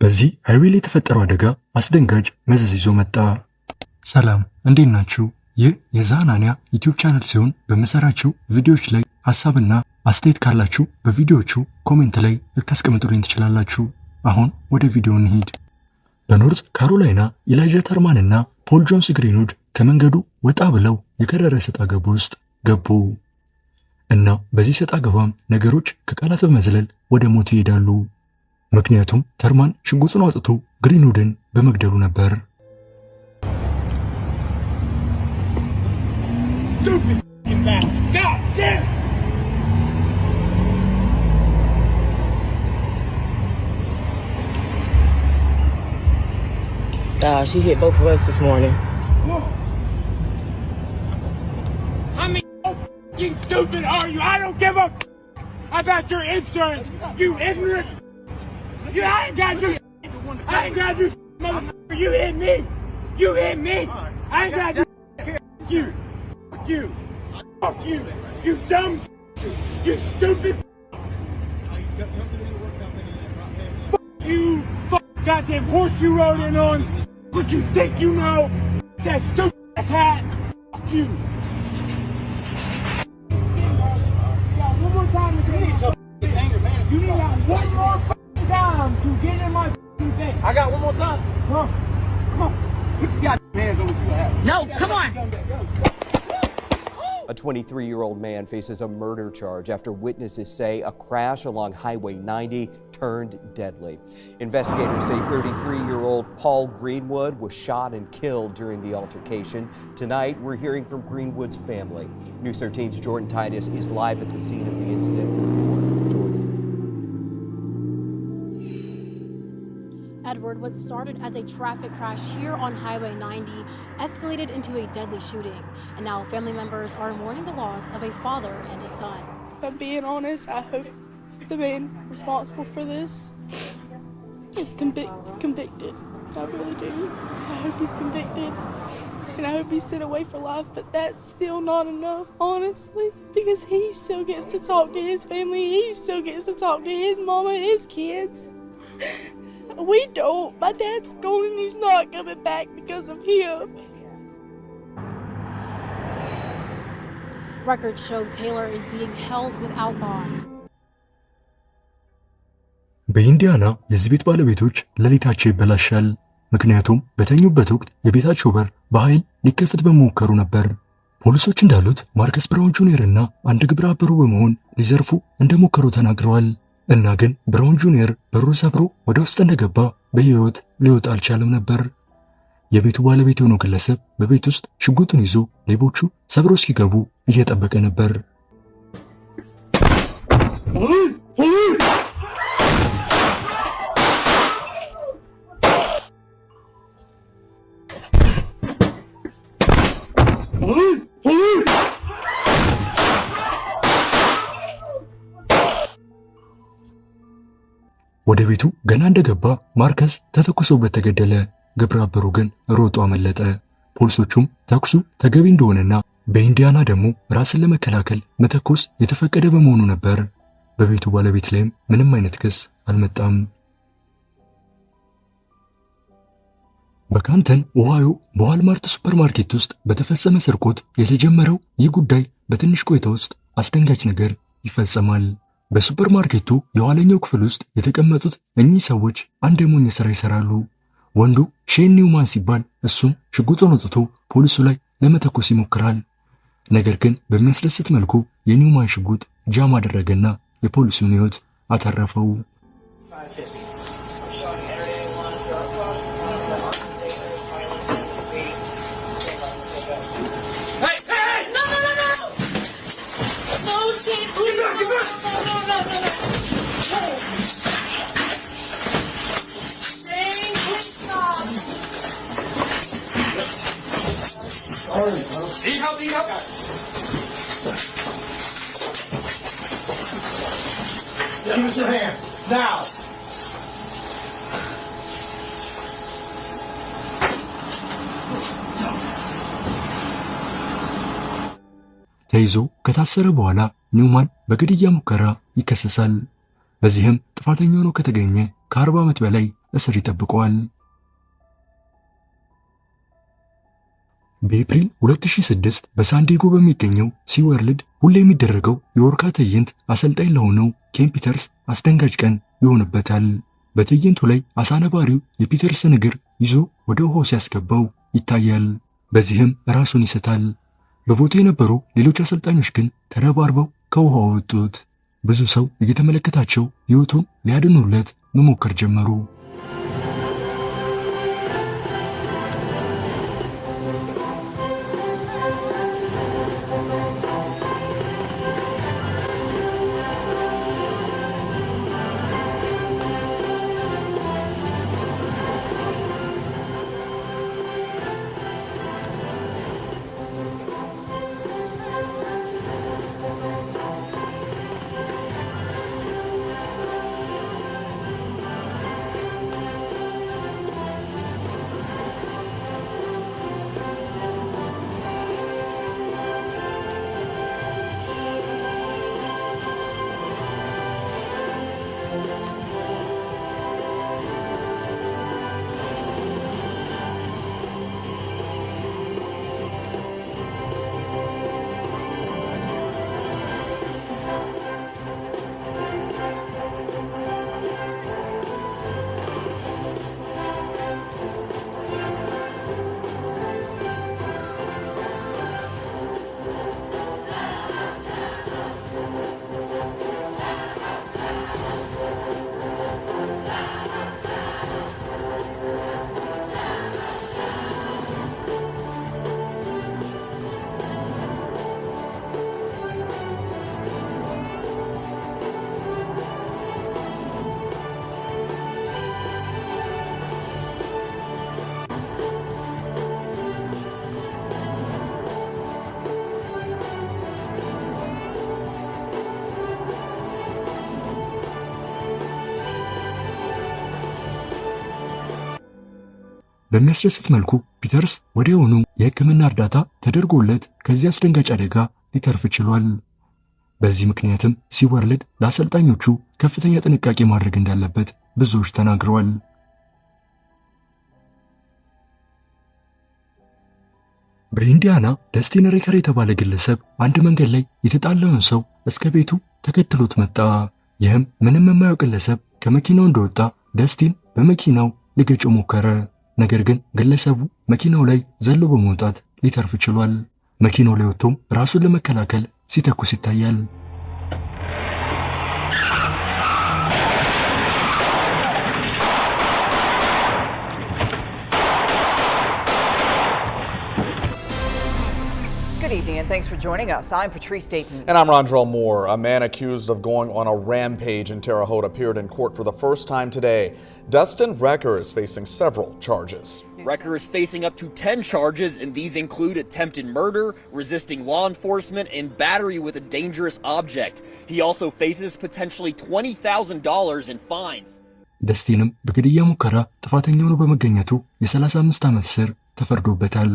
በዚህ ሃይዌይ ላይ የተፈጠረው አደጋ አስደንጋጭ መዘዝ ይዞ መጣ። ሰላም እንዴት ናችሁ? ይህ የዛናንያ ዩቲዩብ ቻናል ሲሆን በመሰራቸው ቪዲዮዎች ላይ ሐሳብና አስተያየት ካላችሁ በቪዲዮዎቹ ኮሜንት ላይ ልታስቀምጡልኝ ትችላላችሁ። አሁን ወደ ቪዲዮ እንሂድ። በኖርዝ ካሮላይና ኢላይጃ ተርማንና ፖል ጆንስ ግሪንውድ ከመንገዱ ወጣ ብለው የከረረ ሰጣ ገባ ውስጥ ገቡ እና በዚህ ሰጣ ገባም ነገሮች ከቃላት በመዝለል ወደ ሞት ይሄዳሉ። ምክንያቱም ተርማን ሽጉጡን አውጥቶ ግሪንውድን በመግደሉ ነበር። She hit both of us this morning. How fucking stupid are you? I don't give a about your insurance, you ignorant. You ain't got to do I ain't got to do motherfucker. You hit me. You hit me. I ain't got to do you. Fuck you. Fuck you. You dumb. You stupid. Fuck you. Fuck goddamn horse you rode in on. What you think you know? That stupid ass hat. Fuck you. One more time to get you need got one more time to get in my face. I got one more time. Come on. Come on. Put your goddamn hands on me, see what happens. No, come on. A 23-year-old man faces a murder charge after witnesses say a crash along Highway 90 turned deadly. Investigators say 33-year-old Paul Greenwood was shot and killed during the altercation. Tonight, we're hearing from Greenwood's family. News 13's Jordan Titus is live at the scene of the incident with more. Jordan. Edward, what started as a traffic crash here on Highway 90 escalated into a deadly shooting. And now family members are mourning the loss of a father and a son. If I'm being honest, I hope the man responsible for this is convicted. I really do. I hope he's convicted. And I hope he's sent away for life, but that's still not enough, honestly. Because he still gets to talk to his family. He still gets to talk to his mama and his kids. We don't. My dad's gone and he's not coming back because of him. Records show Taylor is being held without bond. በኢንዲያና የዚህ ቤት ባለቤቶች ሌሊታቸው ይበላሻል። ምክንያቱም በተኙበት ወቅት የቤታቸው በር በኃይል ሊከፈት በመሞከሩ ነበር። ፖሊሶች እንዳሉት ማርከስ ብራውን ጁኒየር እና አንድ ግብረ አበሩ በመሆን ሊዘርፉ እንደሞከሩ ተናግረዋል። እና ግን ብራውን ጁኒየር በሩን ሰብሮ ወደ ውስጥ እንደገባ በሕይወት ሊወጣ አልቻለም ነበር። የቤቱ ባለቤት የሆነው ግለሰብ በቤት ውስጥ ሽጉጡን ይዞ ሌቦቹ ሰብሮ እስኪገቡ እየጠበቀ ነበር። ወደ ቤቱ ገና እንደገባ ማርከስ ተተኩሶበት ተገደለ። ግብረ አበሩ ግን ሮጦ አመለጠ። ፖሊሶቹም ተኩሱ ተገቢ እንደሆነና በኢንዲያና ደግሞ ራስን ለመከላከል መተኮስ የተፈቀደ በመሆኑ ነበር። በቤቱ ባለቤት ላይም ምንም አይነት ክስ አልመጣም። በካንተን ኦሃዮ በዋልማርት ሱፐርማርኬት ውስጥ በተፈጸመ ስርቆት የተጀመረው ይህ ጉዳይ በትንሽ ቆይታ ውስጥ አስደንጋጭ ነገር ይፈጸማል። በሱፐርማርኬቱ የኋለኛው ክፍል ውስጥ የተቀመጡት እኚህ ሰዎች አንድ የሞኝ ሥራ ይሰራሉ። ወንዱ ሼን ኒውማን ሲባል እሱም ሽጉጡን አውጥቶ ፖሊሱ ላይ ለመተኮስ ይሞክራል። ነገር ግን በሚያስደስት መልኩ የኒውማን ሽጉጥ ጃም አደረገና የፖሊሱን ሕይወት አተረፈው። Eat up. Give us your hands, now! ተይዞ ከታሰረ በኋላ ኒውማን በግድያ ሙከራ ይከሰሳል። በዚህም ጥፋተኛ ሆኖ ከተገኘ ከ40 ዓመት በላይ እስር ይጠብቀዋል። በኤፕሪል 2006 በሳንዲያጎ በሚገኘው ሲወርልድ ሁሌ የሚደረገው የወርቃ ትዕይንት አሰልጣኝ ለሆነው ኬን ፒተርስ አስደንጋጭ ቀን ይሆንበታል። በትዕይንቱ ላይ አሳ ነባሪው የፒተርስን እግር ይዞ ወደ ውሃው ሲያስገባው ይታያል። በዚህም ራሱን ይስታል። በቦታው የነበሩ ሌሎች አሰልጣኞች ግን ተረባርበው ከውሃው ወጡት። ብዙ ሰው እየተመለከታቸው ሕይወቱን ሊያድኑለት መሞከር ጀመሩ። በሚያስደስት መልኩ ፒተርስ ወዲያውኑ የሕክምና እርዳታ ተደርጎለት ከዚህ አስደንጋጭ አደጋ ሊተርፍ ችሏል። በዚህ ምክንያትም ሲወርልድ ለአሰልጣኞቹ ከፍተኛ ጥንቃቄ ማድረግ እንዳለበት ብዙዎች ተናግረዋል። በኢንዲያና ደስቲን ሬከር የተባለ ግለሰብ አንድ መንገድ ላይ የተጣላውን ሰው እስከ ቤቱ ተከትሎት መጣ። ይህም ምንም የማያውቅ ግለሰብ ከመኪናው እንደወጣ ደስቲን በመኪናው ሊገጨው ሞከረ። ነገር ግን ግለሰቡ መኪናው ላይ ዘሎ በመውጣት ሊተርፍ ችሏል። መኪናው ላይ ወጥቶም ራሱን ለመከላከል ሲተኩስ ይታያል። Good evening and thanks for joining us. I'm Patrice Dayton. And I'm Rondrell Moore. A man accused of going on a rampage in Terre Haute appeared in court for the first time today. Dustin Recker is facing several charges. Recker is facing up to 10 charges, and these include attempted murder, resisting law enforcement, and battery with a dangerous object. He also faces potentially $20,000 in fines. ደስቲንም በግድያ ሙከራ ጥፋተኛ ሆኖ በመገኘቱ የ35 ዓመት እስር ተፈርዶበታል።